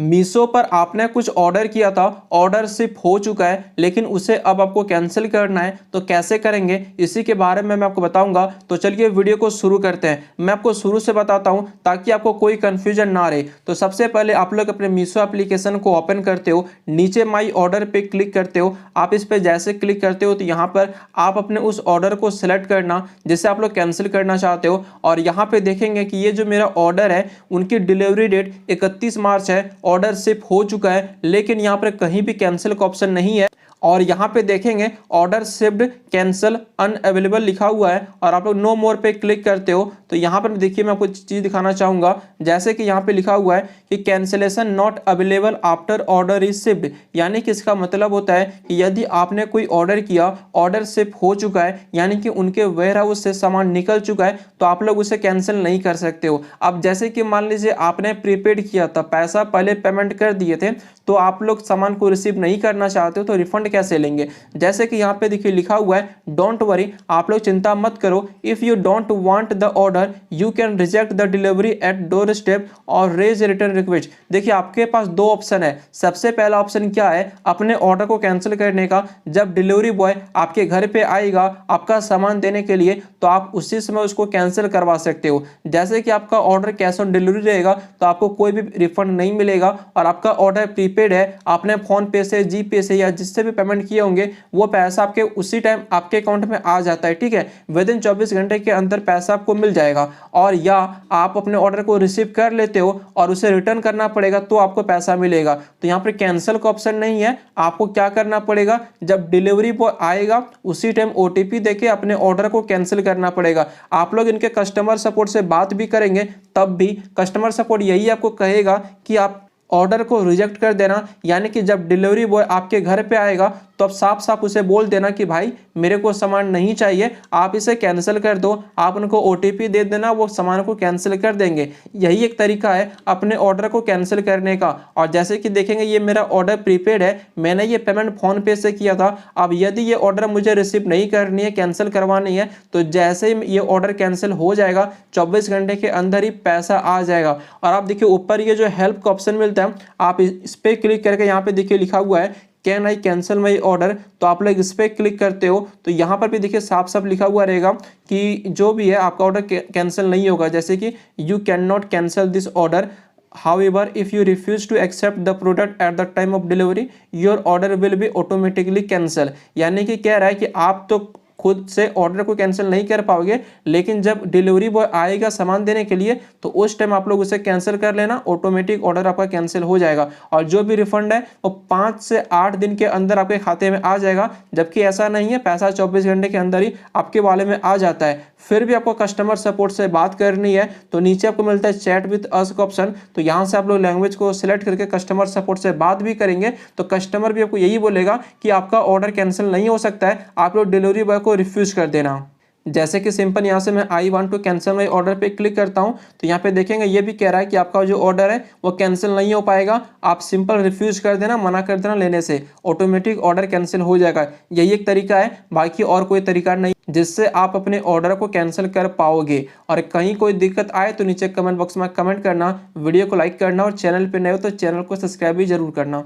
मीशो पर आपने कुछ ऑर्डर किया था, ऑर्डर शिप हो चुका है, लेकिन उसे अब आपको कैंसिल करना है, तो कैसे करेंगे इसी के बारे में मैं आपको बताऊंगा। तो चलिए वीडियो को शुरू करते हैं। मैं आपको शुरू से बताता हूं ताकि आपको कोई कंफ्यूजन ना रहे। तो सबसे पहले आप लोग अपने मीशो एप्लीकेशन को ओपन करते हो, नीचे माई ऑर्डर पे क्लिक करते हो। आप इस पर जैसे क्लिक करते हो तो यहाँ पर आप अपने उस ऑर्डर को सिलेक्ट करना जिसे आप लोग कैंसिल करना चाहते हो, और यहाँ पे देखेंगे कि ये जो मेरा ऑर्डर है उनकी डिलीवरी डेट 31 मार्च है, ऑर्डर शिप हो चुका है, लेकिन यहाँ पर कहीं भी कैंसिल का ऑप्शन नहीं है। और यहाँ पे देखेंगे ऑर्डर शिप्ड कैंसिल अनअवेलेबल लिखा हुआ है, और आप लोग नो मोर पे क्लिक करते हो तो यहाँ पर देखिए मैं आपको चीज़ दिखाना चाहूँगा। जैसे कि यहाँ पे लिखा हुआ है कि cancellation not available after order is shipped, यानी कि इसका मतलब होता है कि यदि आपने कोई ऑर्डर किया, ऑर्डर शिप हो चुका है, यानी कि उनके वेयर हाउस से सामान निकल चुका है, तो आप लोग उसे कैंसिल नहीं कर सकते हो। अब जैसे कि मान लीजिए आपने प्रीपेड किया था, पैसा पहले पेमेंट कर दिए थे, तो आप लोग सामान को रिसीव नहीं करना चाहते हो तो रिफंड कैसे लेंगे। जैसे कि यहाँ पे देखिए लिखा हुआ है डोंट वरी, आप लोग चिंता मत करो, if you don't want the order you can reject the delivery at door step और रेज रिटर्न रिक्वेस्ट। देखिए आपके पास दो ऑप्शन है। सबसे पहला ऑप्शन क्या है, अपने ऑर्डर को कैंसिल करने का। जब डिलीवरी बॉय आपके घर पे आएगा आपका सामान देने के लिए, तो आप उसी समय उसको कैंसिल करवा सकते हो। जैसे कि आपका ऑर्डर कैश ऑन डिलीवरी रहेगा तो आपको कोई भी रिफंड नहीं मिलेगा, और आपका ऑर्डर प्रीपेड है, आपने फोन पे से, जी पे से या जिससे भी पेमेंट किए होंगे वो पैसा आपके उसी टाइम आपके अकाउंट में आ जाता है। ठीक है, विद इन 24 घंटे के अंदर पैसा आपको मिल जाएगा। और या आप अपने ऑर्डर को रिसीव कर लेते हो और उसे रिटर्न करना पड़ेगा तो आपको पैसा मिलेगा। तो यहाँ पर कैंसिल का ऑप्शन नहीं है। आपको क्या करना पड़ेगा, जब डिलीवरी बॉय आएगा उसी टाइम OTP देके अपने ऑर्डर को कैंसिल करना पड़ेगा। आप लोग इनके कस्टमर सपोर्ट से बात भी करेंगे तब भी कस्टमर सपोर्ट यही आपको कहेगा कि आप ऑर्डर को रिजेक्ट कर देना, यानी कि जब डिलीवरी बॉय आपके घर पे आएगा तो आप साफ साफ उसे बोल देना कि भाई मेरे को सामान नहीं चाहिए, आप इसे कैंसिल कर दो। आप उनको OTP दे देना, वो सामान को कैंसिल कर देंगे। यही एक तरीका है अपने ऑर्डर को कैंसिल करने का। और जैसे कि देखेंगे ये मेरा ऑर्डर प्रीपेड है, मैंने ये पेमेंट फोन पे से किया था। अब यदि ये ऑर्डर मुझे रिसीव नहीं करनी है, कैंसिल करवानी है, तो जैसे ही ये ऑर्डर कैंसिल हो जाएगा 24 घंटे के अंदर ही पैसा आ जाएगा। और आप देखिए ऊपर ये जो हेल्प का ऑप्शन मिलता है, आप इस पर क्लिक करके यहाँ पे देखिए लिखा हुआ है can I cancel my order, तो आप लोग इस पर क्लिक करते हो तो यहाँ पर भी देखिए साफ साफ लिखा हुआ रहेगा कि जो भी है आपका ऑर्डर कैंसिल नहीं होगा। जैसे कि you can not cancel this order, however if you refuse to accept the product at the time of delivery your order will be automatically cancel। यानी कि कह रहा है कि आप तो खुद से ऑर्डर को कैंसिल नहीं कर पाओगे, लेकिन जब डिलीवरी बॉय आएगा सामान देने के लिए तो उस टाइम आप लोग उसे कैंसिल कर लेना, ऑटोमेटिक ऑर्डर आपका कैंसिल हो जाएगा। और जो भी रिफंड है वो 5 से 8 दिन के अंदर आपके खाते में आ जाएगा, जबकि ऐसा नहीं है, पैसा 24 घंटे के अंदर ही आपके वाले में आ जाता है। फिर भी आपको कस्टमर सपोर्ट से बात करनी है तो नीचे आपको मिलता है चैट विद अस का ऑप्शन, तो यहाँ से आप लोग लैंग्वेज को सिलेक्ट करके कस्टमर सपोर्ट से बात भी करेंगे तो कस्टमर भी आपको यही बोलेगा कि आपका ऑर्डर कैंसिल नहीं हो सकता है, आप लोग डिलीवरी बॉय को रिफ्यूज कर देना। जैसे कि सिंपल यहाँ से मैं I want to cancel my order पे क्लिक करता हूँ तो यहाँ पे देखेंगे ये भी कह रहा है कि आपका जो ऑर्डर है वो कैंसिल नहीं हो पाएगा, आप सिंपल रिफ्यूज कर देना, मना कर देना लेने से, ऑटोमेटिक ऑर्डर कैंसिल हो जाएगा। यही एक तरीका है, बाकी और कोई तरीका नहीं जिससे आप अपने ऑर्डर को कैंसिल कर पाओगे। और कहीं कोई दिक्कत आए तो नीचे कमेंट बॉक्स में कमेंट करना, वीडियो को लाइक करना, और चैनल पर नए हो तो चैनल को सब्सक्राइब भी जरूर करना।